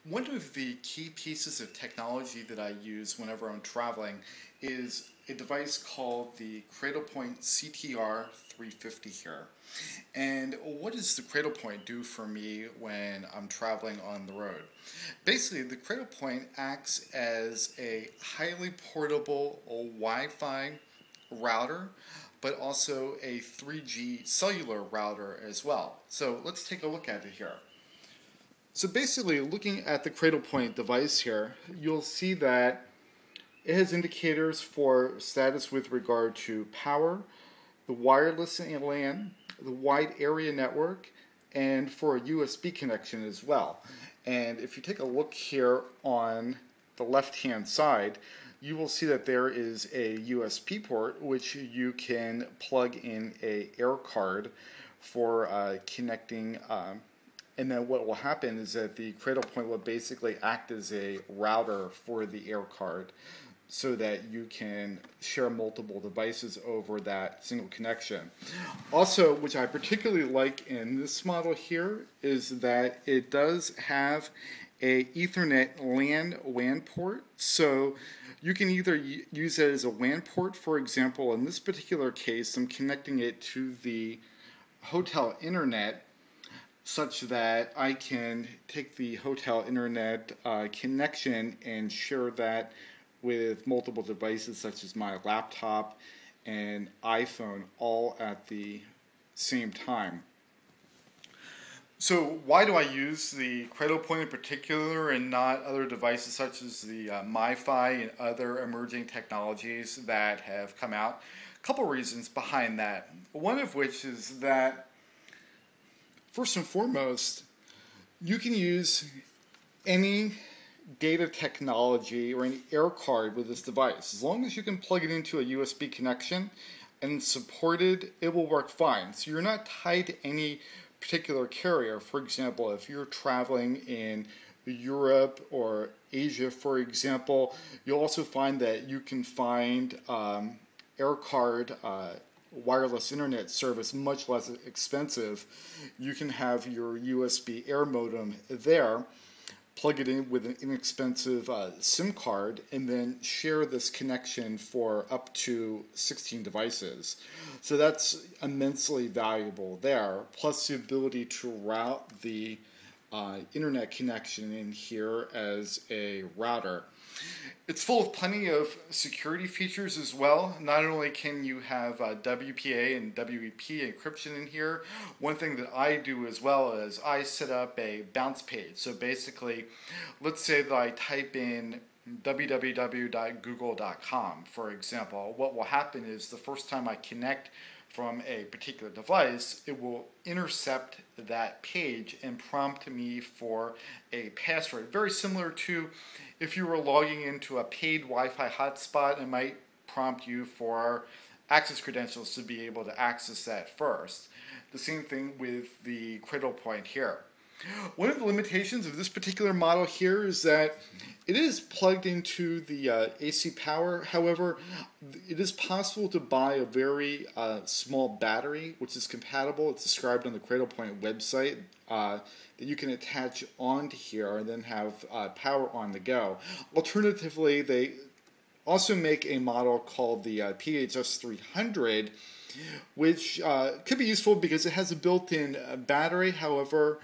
One of the key pieces of technology that I use whenever I'm traveling is a device called the Cradlepoint CTR 350 here. And what does the Cradlepoint do for me when I'm traveling on the road? Basically, the Cradlepoint acts as a highly portable Wi-Fi router, but also a 3G cellular router as well. So let's take a look at it here. So basically, looking at the Cradlepoint device here, you'll see that it has indicators for status with regard to power, the wireless and LAN, the wide area network, and for a USB connection as well. And if you take a look here on the left-hand side, you will see that there is a USB port which you can plug in a air card for connecting. And then what will happen is that the Cradlepoint will basically act as a router for the air card so that you can share multiple devices over that single connection. Also, which I particularly like in this model here, is that it does have a Ethernet LAN WAN port. So you can either use it as a WAN port. For example, in this particular case, I'm connecting it to the hotel internet, such that I can take the hotel internet connection and share that with multiple devices such as my laptop and iPhone all at the same time. So why do I use the Cradlepoint in particular and not other devices such as the MiFi and other emerging technologies that have come out? A couple reasons behind that. One of which is that first and foremost, you can use any data technology or any air card with this device. As long as you can plug it into a USB connection and support it, it will work fine. So you're not tied to any particular carrier. For example, if you're traveling in Europe or Asia, for example, you'll also find that you can find air card wireless internet service much less expensive. You can have your USB air modem there, plug it in with an inexpensive SIM card, and then share this connection for up to 16 devices. So that's immensely valuable there, plus the ability to route the internet connection in here as a router. It's full of plenty of security features as well. Not only can you have WPA and WEP encryption in here, one thing that I do as well is I set up a bounce page. So basically, let's say that I type in www.google.com, for example. What will happen is the first time I connect from a particular device, it will intercept that page and prompt me for a password. Very similar to if you were logging into a paid Wi-Fi hotspot, it might prompt you for access credentials to be able to access that first. The same thing with the Cradlepoint here. One of the limitations of this particular model here is that it is plugged into the AC power. However, it is possible to buy a very small battery, which is compatible. It's described on the Cradlepoint website, that you can attach onto here and then have power on the go. Alternatively, they also make a model called the PHS 300, which could be useful because it has a built-in battery. However,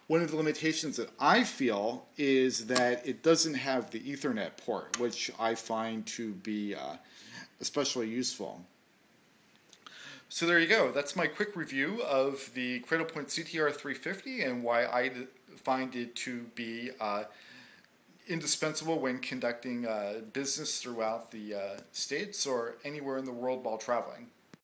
one of the limitations that I feel is that it doesn't have the Ethernet port, which I find to be especially useful. So there you go. That's my quick review of the Cradlepoint CTR 350 and why I find it to be indispensable when conducting business throughout the States or anywhere in the world while traveling.